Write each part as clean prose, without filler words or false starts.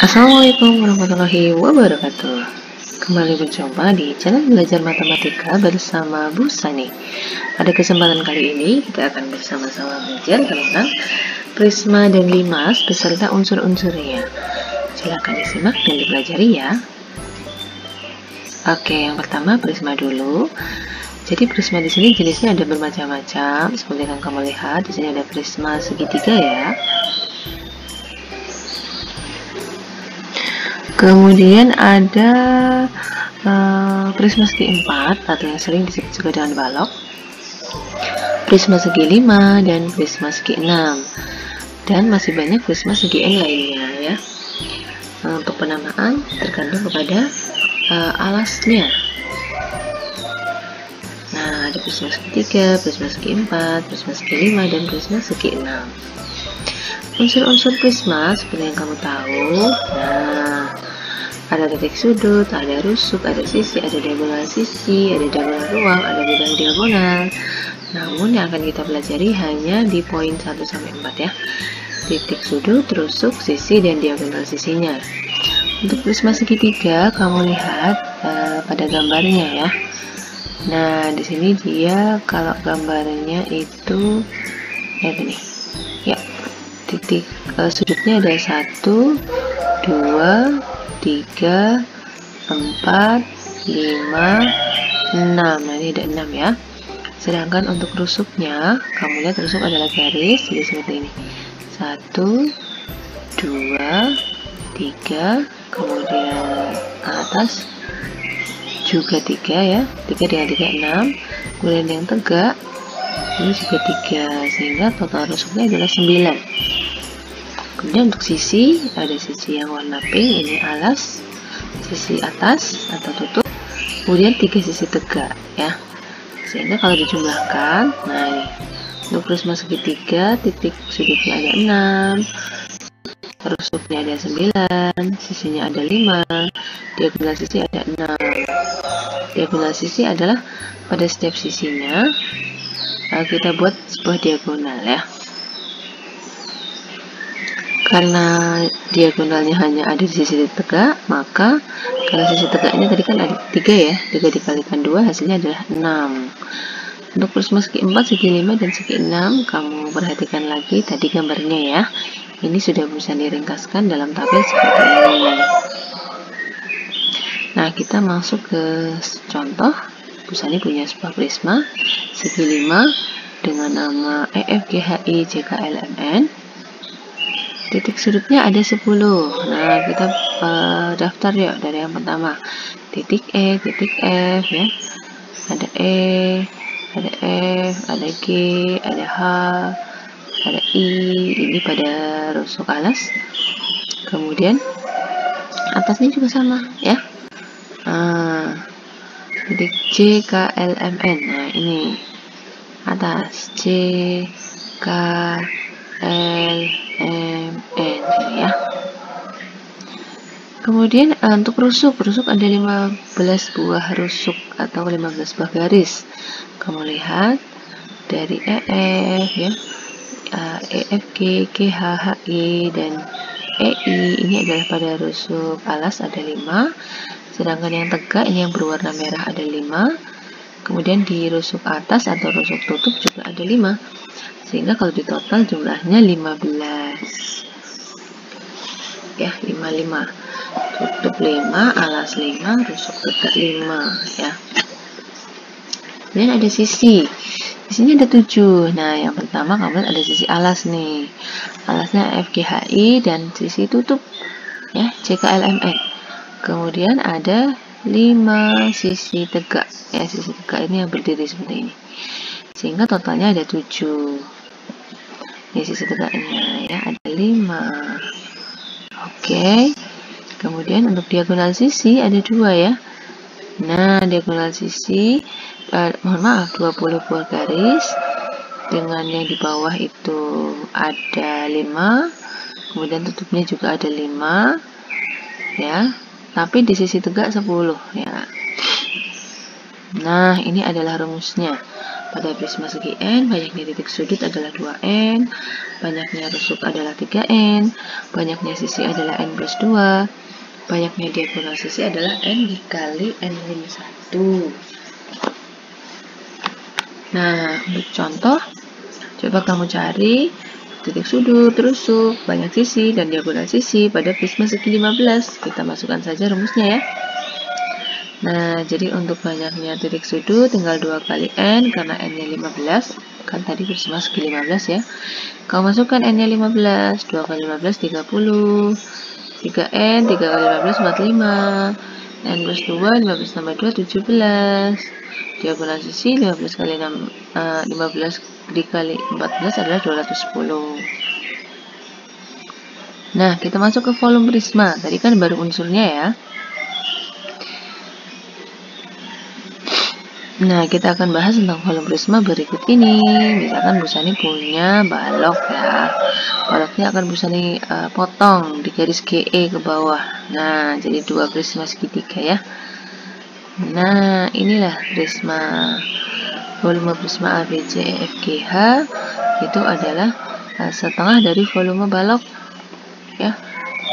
Assalamualaikum warahmatullahi wabarakatuh. Kembali berjumpa di channel belajar matematika bersama Bu Sani. Pada kesempatan kali ini kita akan bersama-sama belajar tentang prisma dan limas beserta unsur-unsurnya. Silakan disimak dan dipelajari ya. Oke, yang pertama prisma dulu. Jadi prisma di sini jenisnya ada bermacam-macam. Seperti yang kamu lihat, di sini ada prisma segitiga ya. Kemudian ada prisma segi 4 atau yang sering disebut juga dengan balok, prisma segi 5 dan prisma segi 6, dan masih banyak prisma segi N lainnya ya. Untuk penamaan tergantung kepada alasnya. Nah, ada prisma segi 3, prisma segi 4, prisma segi 5, dan prisma segi 6. Unsur-unsur prisma seperti yang kamu tahu, nah, ada titik sudut, ada rusuk, ada sisi, ada diagonal sisi, ada diagonal ruang, ada bidang diagonal. Namun yang akan kita pelajari hanya di poin 1-4 ya. Titik sudut, rusuk, sisi, dan diagonal sisinya. Untuk prisma segitiga, kamu lihat pada gambarnya ya. Nah, di sini dia kalau gambarnya itu ini. Ya, titik sudutnya ada 1, 2, 3, 4, 5, 6. Nah, ini ada 6 ya. Sedangkan untuk rusuknya, kamu lihat rusuk adalah garis, jadi seperti ini. 1, 2, 3, kemudian atas juga 3 ya. 3 dengan 3, 6. Kemudian yang tegak, ini juga 3, sehingga total rusuknya adalah 9. Kemudian untuk sisi, ada sisi yang warna pink, ini alas, sisi atas atau tutup, kemudian 3 sisi tegak ya. Sehingga kalau dijumlahkan, nah ini untuk prisma segitiga, titik sudutnya ada 6, rusuknya ada 9, sisinya ada 5, diagonal sisi ada 6. Diagonal sisi adalah pada setiap sisinya kita buat sebuah diagonal ya. Karena diagonalnya hanya ada di sisi tegak, maka karena sisi tegaknya tadi kan ada 3 ya, 3 dikalikan 2 hasilnya adalah 6. Untuk prisma segi 4, segi 5, dan segi 6, kamu perhatikan lagi tadi gambarnya ya. Ini sudah bisa diringkaskan dalam tabel seperti ini. Nah, kita masuk ke contoh. Bu Sani punya sebuah prisma segi 5 dengan nama EFGHI JKLMN. Titik sudutnya ada 10. Nah, kita daftar ya dari yang pertama. Titik E, titik F ya. Ada E, ada F, ada G, ada H, ada I. Ini pada rusuk alas. Kemudian atasnya juga sama ya. Titik J, K, L, M, N. Nah, ini atas J, K, L, M, N ya. Kemudian untuk rusuk ada 15 buah rusuk atau 15 buah garis. Kamu lihat dari EF ya, EFG, GH, HI, dan EI ini adalah pada rusuk alas ada 5. Sedangkan yang tegak ini yang berwarna merah ada 5. Kemudian di rusuk atas atau rusuk tutup juga ada 5. Sehingga kalau di total jumlahnya 15 ya, 55, tutup 5, alas 5, rusuk tegak 5 ya. Kemudian ada sisi, di sini ada 7. Nah, yang pertama kamu lihat ada sisi alas nih, alasnya FGHI, dan sisi tutup ya, JKLMN. Kemudian ada 5 sisi tegak ya, sisi tegak ini yang berdiri seperti ini, sehingga totalnya ada 7. Ini sisi tegaknya ya, ada 5. Oke. Kemudian untuk diagonal sisi ada 2 ya. Nah, diagonal sisi mohon maaf 20 buah garis, dengan yang di bawah itu ada 5, kemudian tutupnya juga ada 5 ya, tapi di sisi tegak 10 ya. Nah, ini adalah rumusnya. Pada prisma segi N, banyaknya titik sudut adalah 2N, banyaknya rusuk adalah 3N, banyaknya sisi adalah N plus 2, banyaknya diagonal sisi adalah N dikali N-1. Nah, untuk contoh, coba kamu cari titik sudut, rusuk, banyak sisi, dan diagonal sisi pada prisma segi 15. Kita masukkan saja rumusnya ya. Nah, jadi untuk banyaknya titik sudut tinggal 2 kali N, karena N-nya 15, kan tadi prisma segi 15 ya. Kamu masukkan N-nya 15, 2 kali 15, 30, 3N, 3 kali 15, 45, N plus 2, 15 tambah 2, 17, diagonal sisi 15 kali 6, 15 dikali 14 adalah 210. Nah, kita masuk ke volume prisma, tadi kan baru unsurnya ya. Nah, kita akan bahas tentang volume prisma berikut ini. Misalkan Bu Sani punya balok ya. Baloknya akan Bu Sani potong di garis GE ke bawah. Nah, jadi 2 prisma segitiga ya. Nah, inilah prisma. Volume prisma ABC EFGH itu adalah setengah dari volume balok ya.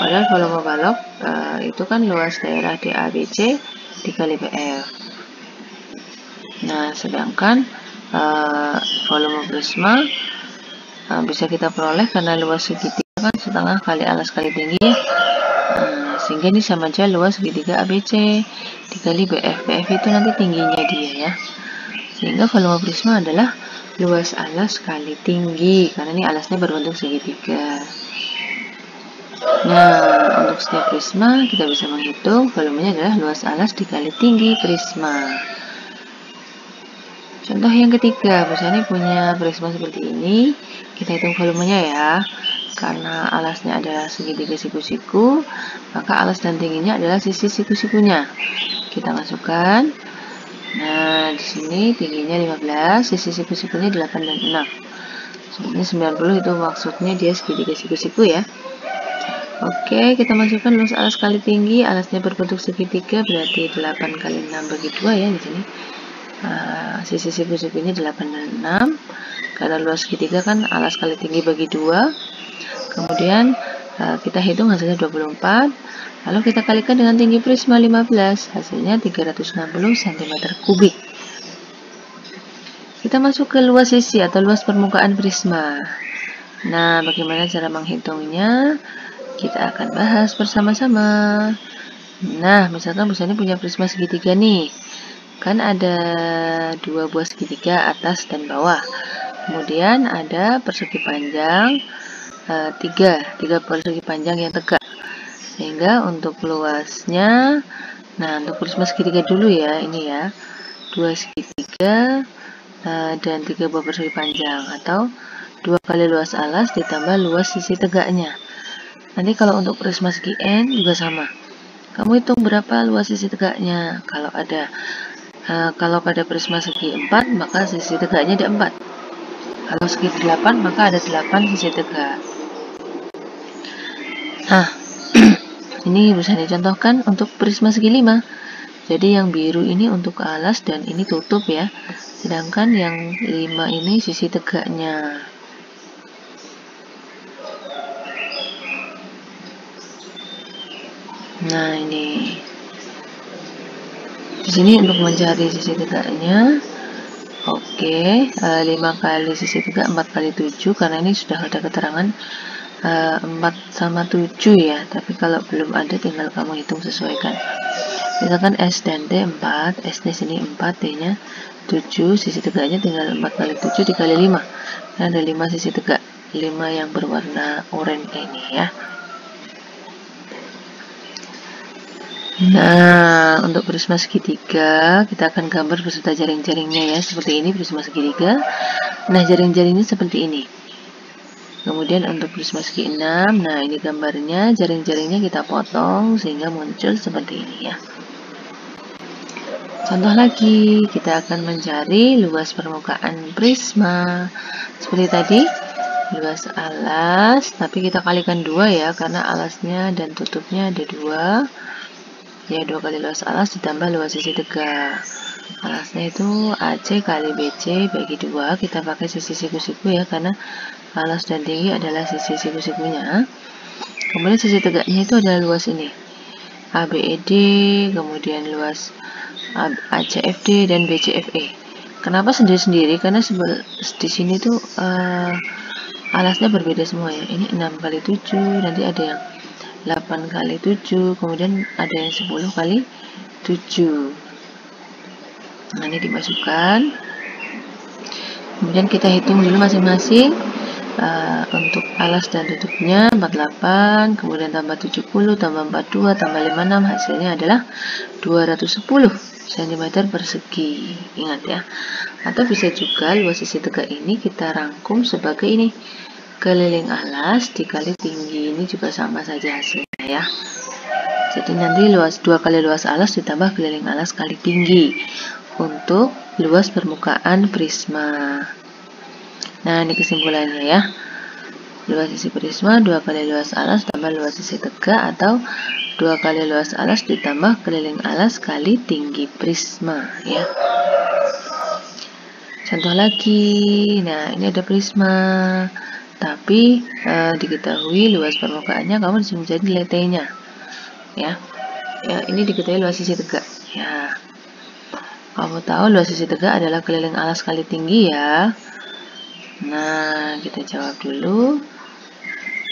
Padahal volume balok itu kan luas daerah DABC dikali PL. Nah, sedangkan volume prisma bisa kita peroleh karena luas segitiga kan setengah kali alas kali tinggi ya. Sehingga ini sama aja luas segitiga ABC dikali BF. BF itu nanti tingginya dia ya. Sehingga volume prisma adalah luas alas kali tinggi, karena ini alasnya berbentuk segitiga. Nah, untuk setiap prisma kita bisa menghitung volumenya adalah luas alas dikali tinggi prisma. Contoh yang ketiga, misalnya punya prisma seperti ini, kita hitung volumenya ya. Karena alasnya adalah segitiga siku-siku, maka alas dan tingginya adalah sisi siku-sikunya. Kita masukkan. Nah, di sini tingginya 15, sisi siku-sikunya 8 dan 6. Sebenarnya 90 itu maksudnya dia segitiga siku-siku ya. Oke, kita masukkan luas alas kali tinggi, alasnya berbentuk segitiga berarti 8 kali 6 bagi 2 ya di sini. Sisi siku-sikunya 8 dan 6, karena luas segitiga kan alas kali tinggi bagi 2. Kemudian kita hitung hasilnya 24, lalu kita kalikan dengan tinggi prisma 15, hasilnya 360 cm3. Kita masuk ke luas sisi atau luas permukaan prisma. Nah, bagaimana cara menghitungnya? Kita akan bahas bersama-sama. Nah, misalkan Bu Sani punya prisma segitiga nih. Kan ada 2 buah segitiga atas dan bawah. Kemudian ada persegi panjang 3 persegi panjang yang tegak. Sehingga untuk luasnya, nah untuk prisma segitiga dulu ya, ini ya, 2 segitiga dan 3 buah persegi panjang, atau 2 kali luas alas ditambah luas sisi tegaknya. Nanti kalau untuk prisma segi N juga sama. Kamu hitung berapa luas sisi tegaknya. Kalau pada prisma segi 4, maka sisi tegaknya ada 4. Kalau segi 8, maka ada 8 sisi tegak. Nah, ini bisa dicontohkan untuk prisma segi 5. Jadi yang biru ini untuk alas dan ini tutup ya. Sedangkan yang 5 ini sisi tegaknya. Nah, ini. Di sini untuk mencari sisi tegaknya, oke, 5 kali sisi tegak 4 kali 7, karena ini sudah ada keterangan 4 sama 7 ya. Tapi kalau belum ada tinggal kamu hitung sesuaikan. Misalkan S dan T 4, S di sini 4, T-nya 7, sisi tegaknya tinggal 4 kali 7 dikali 5. Karena ada 5 sisi tegak, 5 yang berwarna oranye ini ya. Nah, untuk prisma segitiga, kita akan gambar beserta jaring-jaringnya ya, seperti ini prisma segitiga. Nah, jaring-jaringnya seperti ini. Kemudian untuk prisma segi 6, nah ini gambarnya, jaring-jaringnya kita potong sehingga muncul seperti ini ya. Contoh lagi, kita akan mencari luas permukaan prisma. Seperti tadi, luas alas, tapi kita kalikan 2 ya, karena alasnya dan tutupnya ada 2. Ya, 2 kali luas alas ditambah luas sisi tegak. Alasnya itu AC kali BC bagi 2. Kita pakai sisi siku-siku ya, karena alas dan tinggi adalah sisi siku-sikunya. Kemudian sisi tegaknya itu adalah luas ini, ABED, kemudian luas ACFD dan BCFE. Kenapa sendiri-sendiri? Karena di sini tuh alasnya berbeda semua ya. Ini 6 kali 7, nanti ada yang 8 kali 7, kemudian ada yang 10 kali 7. Nah, ini dimasukkan. Kemudian kita hitung dulu masing-masing. Untuk alas dan tutupnya 48, kemudian tambah 70, tambah 42, tambah 56, hasilnya adalah 210 cm persegi. Ingat ya. Atau bisa juga luas sisi tegak ini kita rangkum sebagai ini, keliling alas dikali tinggi. Ini juga sama saja hasilnya ya. Jadi nanti 2 kali luas alas ditambah keliling alas kali tinggi untuk luas permukaan prisma. Nah, ini kesimpulannya ya. Luas sisi prisma 2 kali luas alas tambah luas sisi tegak, atau 2 kali luas alas ditambah keliling alas kali tinggi prisma ya. Contoh lagi. Nah, ini ada prisma, tapi diketahui luas permukaannya kamu disuruh jadi nilai T-nya ya. Ini diketahui luas sisi tegak ya. Kamu tahu luas sisi tegak adalah keliling alas kali tinggi ya. Nah, kita jawab dulu.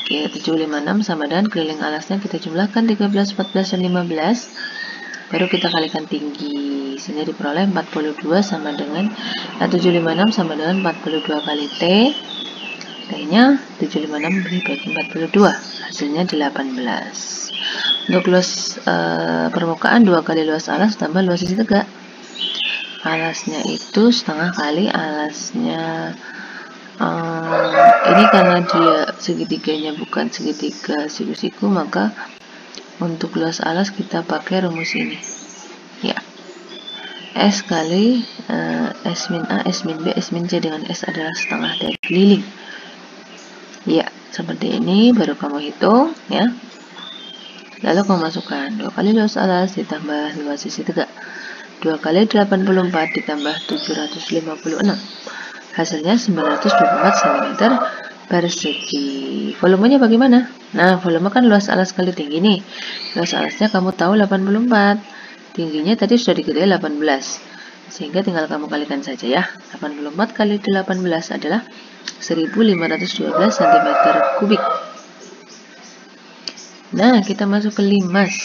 Oke, 756 sama dengan keliling alasnya kita jumlahkan 13, 14, dan 15. Baru kita kalikan tinggi. Sehingga diperoleh 42 sama dengan 756 sama dengan 42 kali T. T-nya 756 dibagi 42. Hasilnya 18. Untuk luas permukaan 2 kali luas alas tambah luas sisi tegak. Alasnya itu setengah kali alasnya. Ini karena dia segitiganya bukan segitiga siku-siku, maka untuk luas alas kita pakai rumus ini ya. S kali S min A, S min B, S min C, dengan S adalah setengah dari keliling ya. Seperti ini baru kamu hitung ya. Lalu kamu masukkan 2 kali luas alas ditambah luas sisi tegak, 2 kali 84 ditambah 756. Hasilnya 924 cm persegi. Volumenya bagaimana? Nah, volume kan luas alas kali tinggi nih. Luas alasnya kamu tahu 84. Tingginya tadi sudah diketahui 18. Sehingga tinggal kamu kalikan saja ya. 84 kali 18 adalah 1512 cm kubik. Nah, kita masuk ke limas.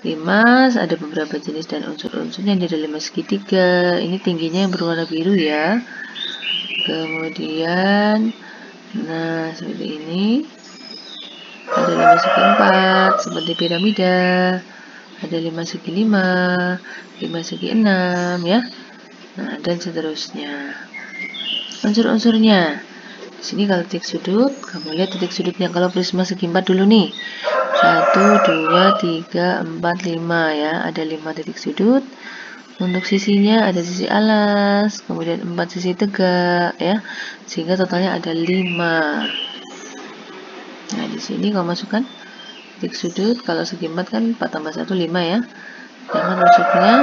Limas ada beberapa jenis dan unsur-unsurnya. Ini ada limas segitiga. Ini tingginya yang berwarna biru ya. Kemudian, nah seperti ini. Ada limas segi 4 seperti piramida. Ada limas segi 5, limas segi 6 ya. Nah, dan seterusnya. Unsur-unsurnya. Di sini kalau titik sudut, kamu lihat titik sudutnya. Kalau prisma segi 4 dulu nih. 1, 2, 3, 4, 5 ya. Ada 5 titik sudut. Untuk sisinya ada sisi alas, kemudian 4 sisi tegak ya. Sehingga totalnya ada 5. Nah, di sini kamu masukkan titik sudut. Kalau segi 4 kan 4 tambah 1 5 ya. Dengan rusuknya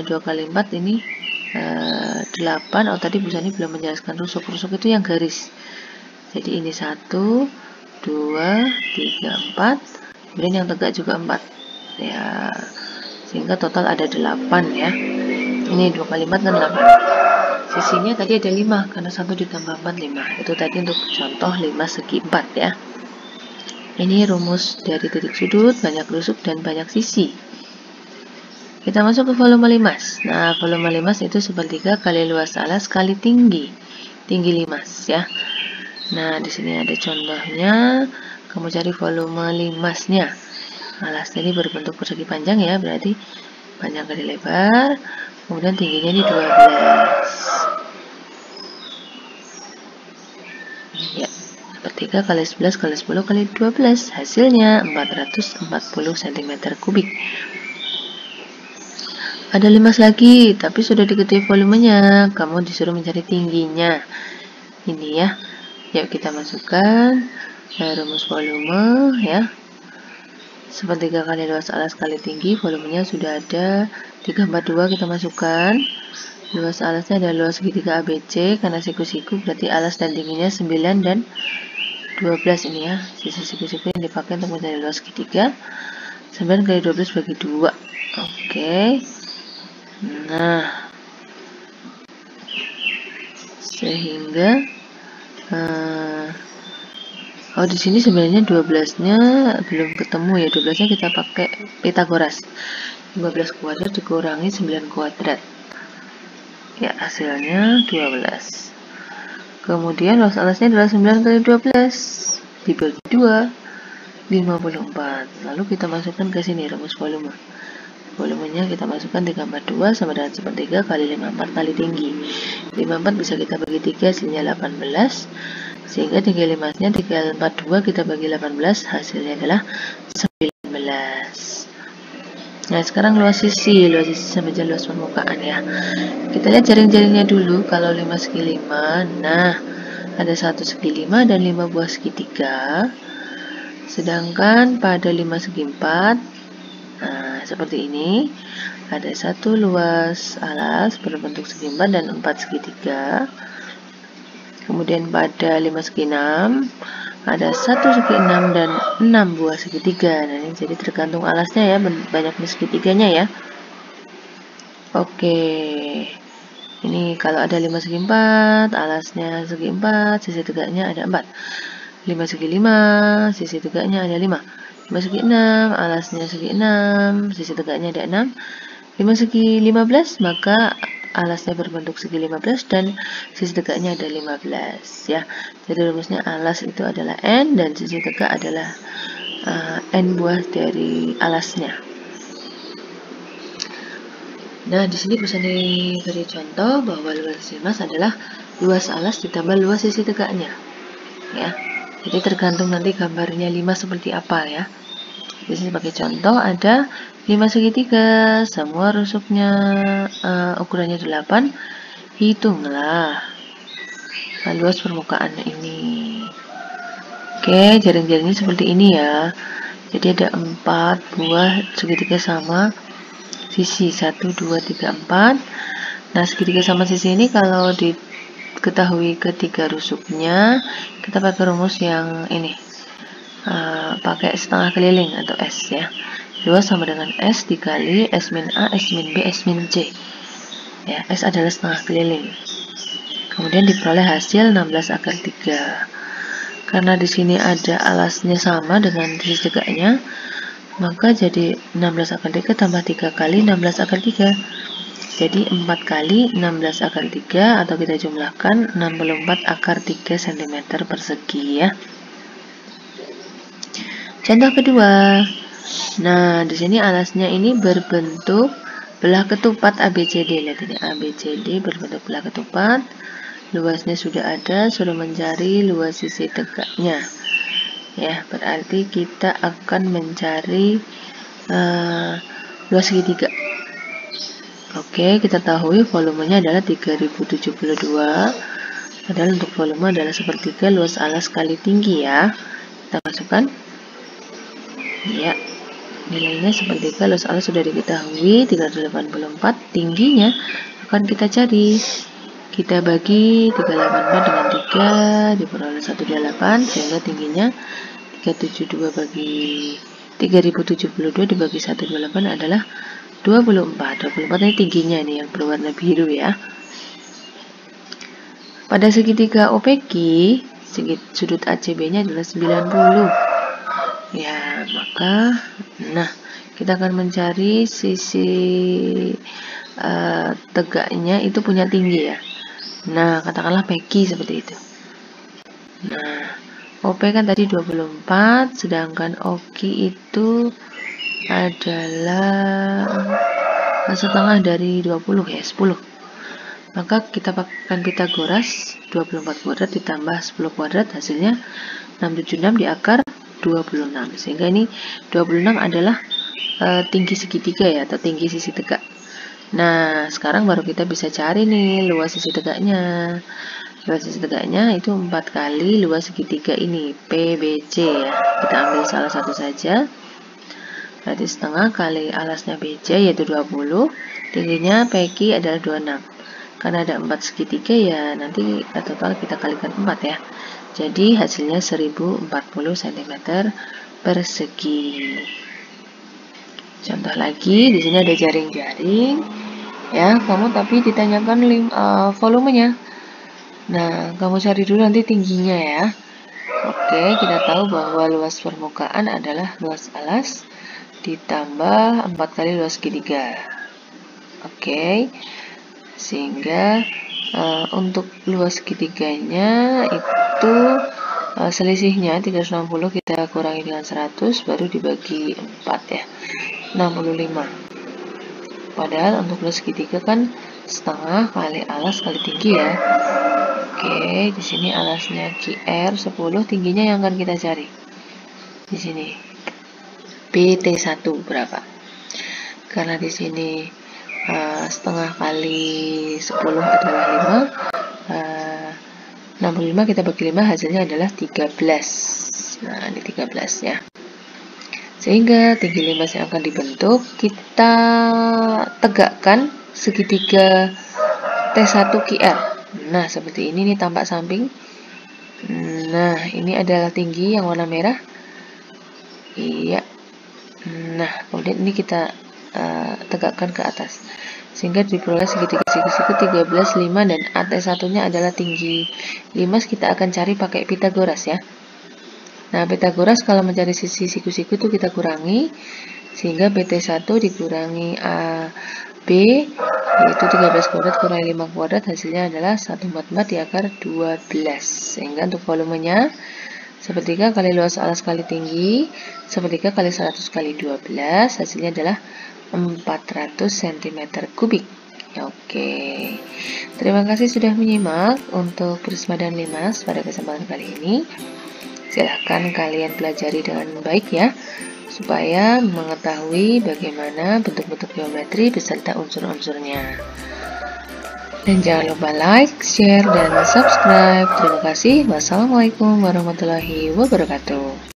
2 kali 4 ini 8. Oh, tadi Bu Sani belum menjelaskan rusuk. Rusuk itu yang garis. Jadi ini 1, 2, 3, 4. Kemudian yang tegak juga 4 ya. Sehingga total ada 8 ya. Ini 2 kali 4 kan 8. Sisinya tadi ada 5 karena 1 ditambah 4 5. Itu tadi untuk contoh 5 segi 4 ya. Ini rumus dari titik sudut, banyak rusuk dan banyak sisi. Kita masuk ke volume limas. Nah, volume limas itu sepertiga kali luas alas kali tinggi limas ya. Nah, di sini ada contohnya. Kamu cari volume limasnya. Alasnya ini berbentuk persegi panjang ya, berarti panjang kali lebar. Kemudian tingginya ini 12. Ya, sepertiga kali 11 kali 10 kali 12. Hasilnya 440 cm kubik. Ada limas lagi, tapi sudah diketahui volumenya. Kamu disuruh mencari tingginya. Ini ya. Yuk kita masukkan rumus volume ya. Sepertiga kali luas alas kali tinggi, volumenya sudah ada. 342 kita masukkan. Luas alasnya ada luas segitiga ABC, karena siku-siku berarti alas dan tingginya 9 dan 12 ini ya. Sisi siku-siku yang dipakai untuk mencari luas segitiga. 9 kali 12 bagi 2. Oke. Nah, sehingga di sini sebenarnya 12-nya belum ketemu ya. 12-nya kita pakai Pitagoras. 15 kuadrat dikurangi 9 kuadrat. Ya, hasilnya 12. Kemudian luas alasnya adalah 9 kali 12 dibagi 2, 54. Lalu kita masukkan ke sini rumus volume. Volumenya kita masukkan 342 sama dengan sepertiga kali 54 kali tinggi. 54 bisa kita bagi 3, hasilnya 18. Sehingga 35-nya 342 kita bagi 18, hasilnya adalah 19. Nah, sekarang luas sisi sama aja luas permukaan ya. Kita lihat jaring-jaringnya dulu. Kalau 5 segi 5, nah ada 1 segi 5 dan 5 buah segitiga. Sedangkan pada 5 segi 4, nah seperti ini, ada satu luas alas berbentuk segi 4 dan 4 segitiga. Kemudian pada 5 segi 6, ada 1 segi 6 dan 6 buah segitiga. Nah, ini jadi tergantung alasnya ya, banyaknya segitiganya ya. Oke. Ini kalau ada 5 segi 4, alasnya segi 4, sisi tegaknya ada 4. 5 segi 5, sisi tegaknya ada 5. 5 segi 6, alasnya segi 6, sisi tegaknya ada 6. 5 segi 15, maka alasnya berbentuk segi 15 dan sisi tegaknya ada 15 ya. Jadi rumusnya alas itu adalah N dan sisi tegak adalah N buah dari alasnya. Nah, di sini bisa diberi contoh bahwa luas Mas adalah luas alas ditambah luas sisi tegaknya. Ya. Jadi tergantung nanti gambarnya 5 seperti apa ya. Di sini sebagai contoh ada 5 segitiga, semua rusuknya ukurannya 8. Hitunglah luas permukaan ini. Oke, jaring-jaringnya seperti ini ya. Jadi ada 4 buah segitiga sama sisi 1, 2, 3, 4. Nah, segitiga sama sisi ini kalau diketahui ketiga rusuknya, kita pakai rumus yang ini, pakai setengah keliling atau S ya. Luas sama dengan S dikali S min A, S min B, S min C. Ya, S adalah setengah keliling. Kemudian diperoleh hasil 16 akar 3. Karena di sini ada alasnya sama dengan sisi tegaknya, maka jadi 16 akar 3 tambah 3 kali 16 akar 3. Jadi 4 kali 16 akar 3 atau kita jumlahkan 64 akar 3 cm persegi ya. Contoh kedua. Nah, di sini alasnya ini berbentuk belah ketupat ABCD. Lihat ini ABCD berbentuk belah ketupat. Luasnya sudah ada, suruh mencari luas sisi tegaknya. Ya, berarti kita akan mencari luas segitiga. Oke, kita tahu volumenya adalah 3072. Padahal untuk volume adalah sepertiga luas alas kali tinggi ya. Kita masukkan. Ya, nilainya sepertiga luas alas sudah diketahui 384. Tingginya akan kita cari. Kita bagi 384 dengan 3 diperoleh 128 sehingga tingginya 372 bagi 3072 dibagi 128 adalah 24. 24 ini tingginya ini yang berwarna biru ya. Pada segitiga OPQ, sudut ACB-nya adalah 90. Ya, maka kita akan mencari sisi tegaknya itu punya tinggi ya. Nah, katakanlah PQ seperti itu. Nah, OP kan tadi 24, sedangkan OQ itu adalah setengah dari 20 ya, 10. Maka kita pakai Pitagoras, 24 kuadrat ditambah 10 kuadrat, hasilnya 676 di akar 26. Sehingga ini 26 adalah tinggi segitiga ya, atau tinggi sisi tegak. Nah, sekarang baru kita bisa cari nih luas sisi tegaknya. Luas sisi tegaknya itu 4 kali luas segitiga ini, PBC ya. Kita ambil salah satu saja. Berarti setengah kali alasnya BC yaitu 20, tingginya PQ adalah 26. Karena ada 4 segitiga ya nanti total kita kalikan 4 ya. Jadi hasilnya 1040 cm persegi. Contoh lagi, di sini ada jaring-jaring ya, kamu tapi ditanyakan volumenya. Nah, kamu cari dulu nanti tingginya ya. Oke, kita tahu bahwa luas permukaan adalah luas alas ditambah 4 kali luas segitiga. Oke, sehingga untuk luas segitiganya itu selisihnya 360 kita kurangi dengan 100 baru dibagi 4 ya, 65. Padahal untuk luas segitiga kan setengah kali alas kali tinggi ya. Oke, di sini alasnya QR 10, tingginya yang akan kita cari. Di sini BT1 berapa? Karena di sini setengah kali 10 adalah 5. 65 kita bagi 5 hasilnya adalah 13. Nah, ini 13 ya. Sehingga tinggi limas yang akan dibentuk kita tegakkan segitiga T1QR. Nah, seperti ini nih tampak samping. Nah, ini adalah tinggi yang warna merah. Iya. Nah, kemudian ini kita tegakkan ke atas. Sehingga diperoleh segitiga siku-siku 13, 5 dan AT1-nya adalah tinggi limas. Kita akan cari pakai Pitagoras ya. Nah, Pitagoras kalau mencari sisi siku-siku itu kita kurangi. Sehingga BT1 dikurangi AB yaitu 13 kuadrat kurangi 5 kuadrat hasilnya adalah 144 di akar 12. Sehingga untuk volumenya sepertiga kali luas alas kali tinggi, sepertiga kali 100 kali 12, hasilnya adalah 400 cm kubik. Oke, terima kasih sudah menyimak untuk prisma dan limas pada kesempatan kali ini. Silahkan kalian pelajari dengan baik ya, supaya mengetahui bagaimana bentuk-bentuk geometri beserta unsur-unsurnya. Dan jangan lupa like, share, dan subscribe. Terima kasih. Wassalamualaikum warahmatullahi wabarakatuh.